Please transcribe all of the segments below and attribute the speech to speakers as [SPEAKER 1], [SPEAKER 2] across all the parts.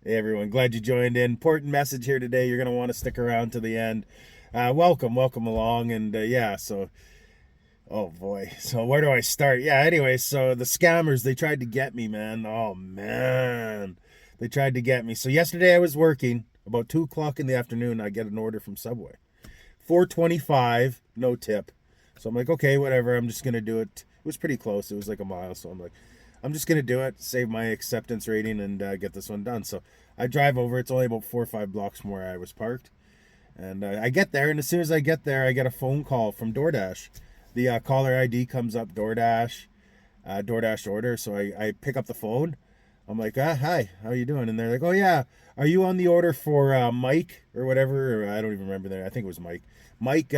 [SPEAKER 1] Hey everyone, glad you joined in. Important message here today. You're going to want to stick around to the end. Welcome along. Oh boy. So where do I start? Yeah, anyway, so the scammers, they tried to get me, man. Oh man. They tried to get me. So yesterday I was working, about 2 o'clock in the afternoon, I get an order from Subway. 425, no tip. So I'm like, okay, whatever. I'm just going to do it. It was pretty close. It was like a mile. So I'm like, I'm just going to do it, save my acceptance rating, and get this one done. So I drive over. It's only about 4 or 5 blocks from where I was parked. And I get there, and as soon as I get there, I get a phone call from Doordash. The caller ID comes up, Doordash order. So I pick up the phone. I'm like, hi, how you doing? And they're like, oh yeah, are you on the order for Mike or whatever? Or I don't even remember there. I think it was Mike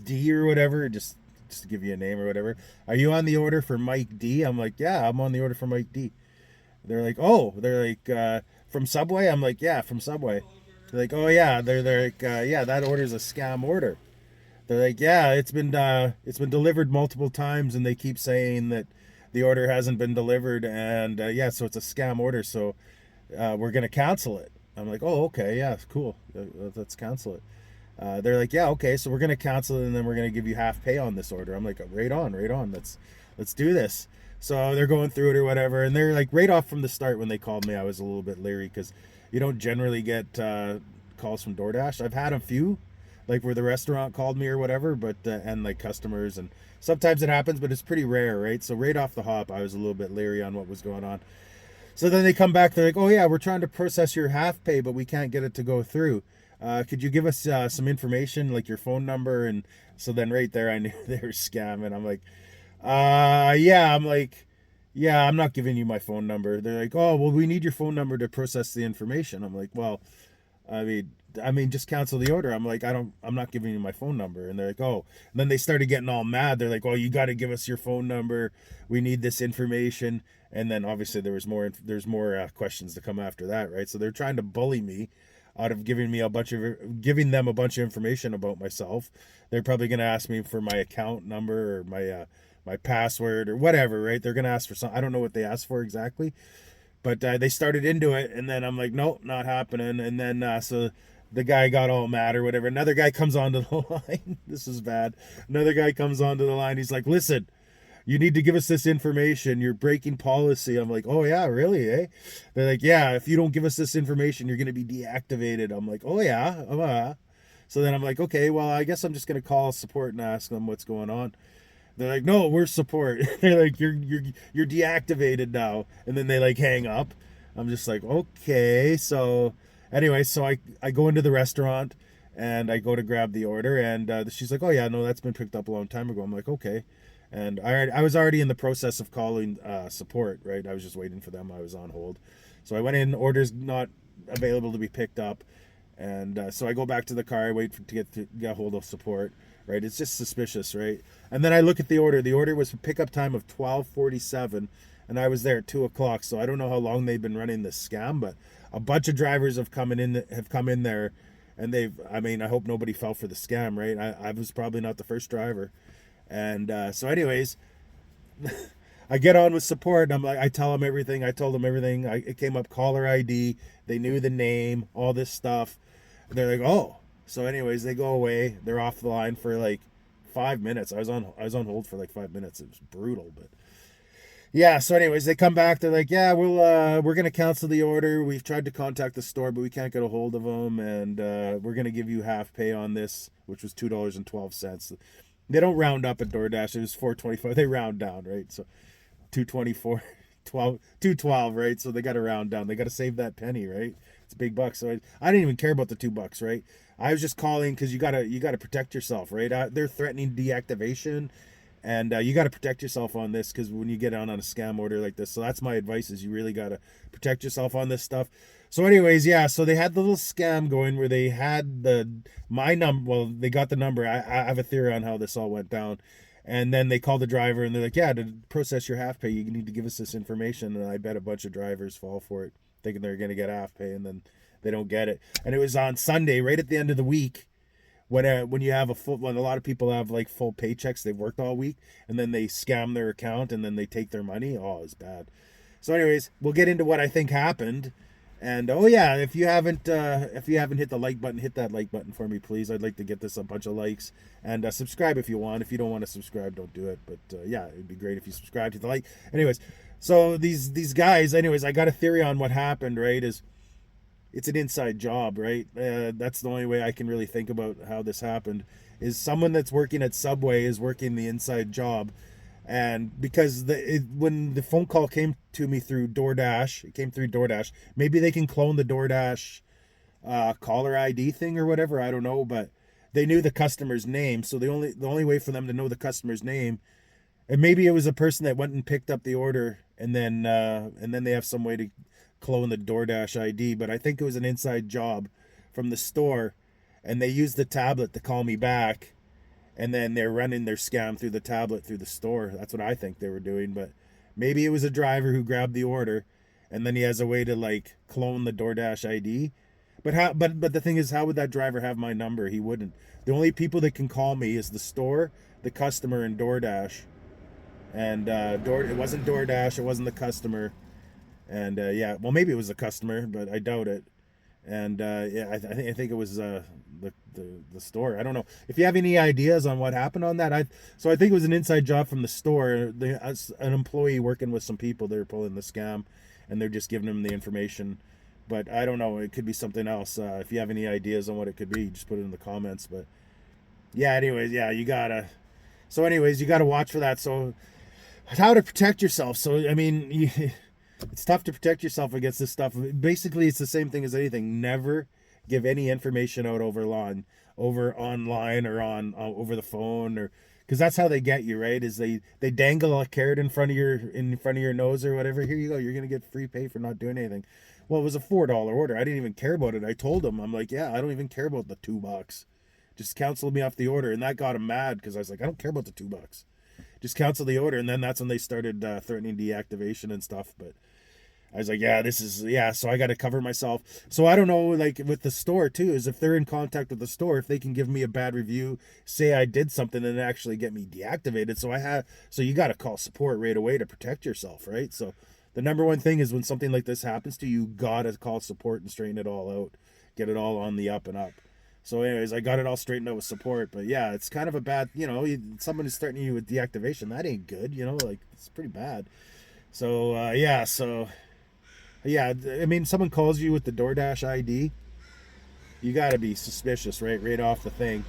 [SPEAKER 1] D or whatever. Just to give you a name or whatever. Are you on the order for Mike D? I'm like, yeah, I'm on the order for Mike D. They're like, from Subway? I'm like, yeah, from Subway. They're like, oh yeah. They're like, yeah, that order's a scam order. They're like, yeah, it's been delivered multiple times, and they keep saying that the order hasn't been delivered, and yeah, so it's a scam order. So we're gonna cancel it. I'm like, oh, okay, yeah, cool. Let's cancel it. They're like, yeah, okay, so we're gonna cancel it, and then we're gonna give you half pay on this order. I'm like, right on, right on. Let's do this. So they're going through it or whatever, and they're like, right off from the start when they called me, I was a little bit leery because you don't generally get calls from DoorDash. I've had a few, like where the restaurant called me or whatever, but and like customers, and sometimes it happens, but it's pretty rare, right? So right off the hop, I was a little bit leery on what was going on. So then they come back, they're like, oh yeah, we're trying to process your half pay, but we can't get it to go through. Could you give us some information, like your phone number? And so then right there, I knew they were scamming. I'm like, yeah, yeah, I'm not giving you my phone number. They're like, oh, well, we need your phone number to process the information. I'm like, well, I mean, just cancel the order. I'm like, I'm not giving you my phone number. And they're like, oh. And then they started getting all mad. They're like, oh, you got to give us your phone number. We need this information. And then obviously there's more questions to come after that, right? So they're trying to bully me out of giving them a bunch of information about myself. They're probably going to ask me for my account number or my password or whatever, right? They're going to ask for some. I don't know what they asked for exactly, but they started into it, and then I'm like, nope, not happening. And then so the guy got all mad or whatever. Another guy comes onto the line. This is bad. Another guy comes onto the line. He's like, listen, you need to give us this information. You're breaking policy. I'm like, oh yeah, really, eh? They're like, yeah, if you don't give us this information, you're going to be deactivated. I'm like, oh yeah. So then I'm like, okay, well, I guess I'm just going to call support and ask them what's going on. They're like, no, we're support. They're like, you're deactivated now. And then they like hang up. I'm just like, okay. So anyway, so I go into the restaurant and I go to grab the order, and she's like, oh yeah, no, that's been picked up a long time ago. I'm like, okay. And I was already in the process of calling support, right? I was just waiting for them. I was on hold. So I went in, orders not available to be picked up. And so I go back to the car. I wait to get hold of support, right? It's just suspicious, right? And then I look at the order. The order was for pickup time of 12:47, and I was there at 2 o'clock. So I don't know how long they've been running this scam, but a bunch of drivers have come in there, and I hope nobody fell for the scam, right? I was probably not the first driver. And so anyways, I get on with support, and I tell them everything. I told them everything. It came up caller ID. They knew the name, all this stuff. They're like, oh. So anyways, they go away. They're off the line for like 5 minutes. I was on hold for like 5 minutes. It was brutal, but yeah. So anyways, they come back. They're like, yeah, we're gonna cancel the order. We've tried to contact the store, but we can't get a hold of them, and we're gonna give you half pay on this, which was $2.12. They don't round up at DoorDash. It was 4.25. They round down, right? So 2.24, 2.12, right? So they got to round down. They got to save that penny, right? It's a big buck. So I didn't even care about the $2, right? I was just calling because you gotta protect yourself, right? They're threatening deactivation, and you got to protect yourself on this because when you get on a scam order like this. So that's my advice: is you really got to protect yourself on this stuff. So anyways, yeah, so they had the little scam going where they had my number. Well, they got the number. I have a theory on how this all went down. And then they called the driver, and they're like, yeah, to process your half pay, you need to give us this information. And I bet a bunch of drivers fall for it, thinking they're going to get half pay, and then they don't get it. And it was on Sunday, right at the end of the week, when you have when a lot of people have like full paychecks, they've worked all week, and then they scam their account, and then they take their money. Oh, it's bad. So anyways, we'll get into what I think happened. And oh yeah, if you haven't hit the like button, hit that like button for me, please. I'd like to get this a bunch of likes. And subscribe if you want. If you don't want to subscribe, don't do it. But yeah, it'd be great if you subscribe to the like. Anyways, so these guys. Anyways, I got a theory on what happened. Right, is it's an inside job, right? That's the only way I can really think about how this happened. Is someone that's working at Subway is working the inside job, and because when the phone call came to me through Doordash, it came through Doordash. Maybe they can clone the Doordash caller ID thing or whatever. I don't know, but they knew the customer's name, so the only way for them to know the customer's name, and maybe it was a person that went and picked up the order, and then they have some way to clone the Doordash ID. But I think it was an inside job from the store, and they used the tablet to call me back, and then they're running their scam through the tablet through the store. That's what I think they were doing. But maybe it was a driver who grabbed the order, and then he has a way to like clone the DoorDash ID. But how? But the thing is, how would that driver have my number? He wouldn't. The only people that can call me is the store, the customer, and DoorDash. And it wasn't DoorDash. It wasn't the customer. And yeah, well, maybe it was the customer, but I doubt it. And yeah, I think it was the store. I don't know if you have any ideas on what happened on that. I think it was an inside job from the store. As an employee working with some people, they're pulling the scam, and they're just giving them the information. But I don't know. It could be something else. If you have any ideas on what it could be, just put it in the comments. But yeah, anyways, yeah, you gotta. So, anyways, you gotta watch for that. So, how to protect yourself. So, I mean, it's tough to protect yourself against this stuff. Basically, it's the same thing as anything. Never give any information out over online or on over the phone, or because that's how they get you, right? Is they dangle a carrot in front of your nose or whatever. Here you go. You're gonna get free pay for not doing anything. Well, it was a $4 order. I didn't even care about it. I told him, I'm like, yeah, I don't even care about the $2. Just cancel me off the order, and that got him mad because I was like, I don't care about the $2. Just cancel the order, and then that's when they started threatening deactivation and stuff. But I was like, yeah, so I got to cover myself. So I don't know, like with the store too, is if they're in contact with the store, if they can give me a bad review, say I did something and actually get me deactivated. So you got to call support right away to protect yourself, right? So the number one thing is when something like this happens to you, you got to call support and straighten it all out, get it all on the up and up. So anyways, I got it all straightened out with support. But yeah, it's kind of a bad, someone is starting you with deactivation. That ain't good, like it's pretty bad. So yeah, I mean, someone calls you with the DoorDash ID, you got to be suspicious, right off the thing.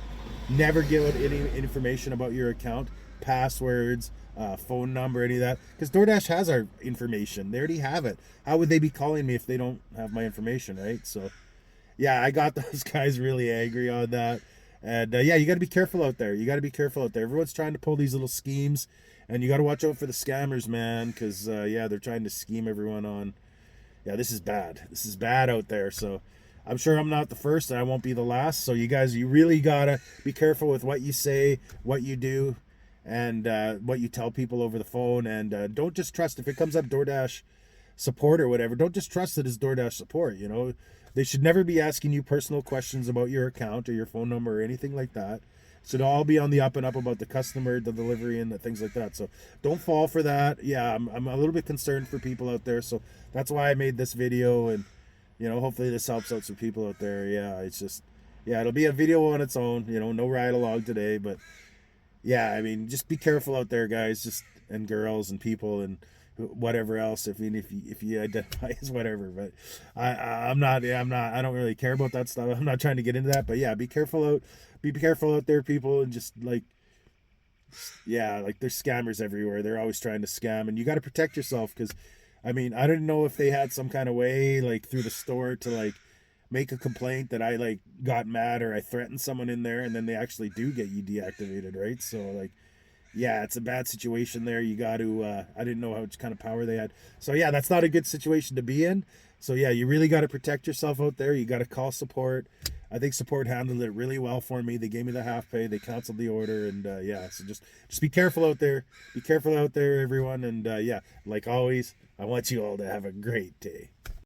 [SPEAKER 1] Never give out any information about your account, passwords, phone number, any of that, because DoorDash has our information. They already have it. How would they be calling me if they don't have my information, right? So, yeah, I got those guys really angry on that. And yeah, you got to be careful out there. Everyone's trying to pull these little schemes, and you got to watch out for the scammers, man, because yeah, they're trying to scheme everyone on. Yeah, this is bad. This is bad out there. So I'm sure I'm not the first, and I won't be the last. So you guys, you really gotta be careful with what you say, what you do, and what you tell people over the phone. And don't just trust if it comes up DoorDash support or whatever. Don't just trust it as DoorDash support. They should never be asking you personal questions about your account or your phone number or anything like that. It should all be on the up and up about the customer, the delivery, and the things like that. So don't fall for that. Yeah, I'm a little bit concerned for people out there. So that's why I made this video, and hopefully this helps out some people out there. Yeah, it's just, yeah, it'll be a video on its own. No ride along today, but yeah, I mean, just be careful out there, guys, and girls and people and whatever else. If you identify as whatever, but I'm not. Yeah, I'm not. I don't really care about that stuff. I'm not trying to get into that, but yeah, be careful out there, people, and just yeah, like there's scammers everywhere. They're always trying to scam, and you got to protect yourself because, I mean, I didn't know if they had some kind of way like through the store to like make a complaint that I like got mad or I threatened someone in there, and then they actually do get you deactivated, right? So like, yeah, it's a bad situation there. You got to, I didn't know how much kind of power they had. So yeah, that's not a good situation to be in. So yeah, you really got to protect yourself out there. You got to call support. I think support handled it really well for me. They gave me the half pay. They canceled the order, and yeah, so just be careful out there. Be careful out there, everyone. And yeah, like always, I want you all to have a great day.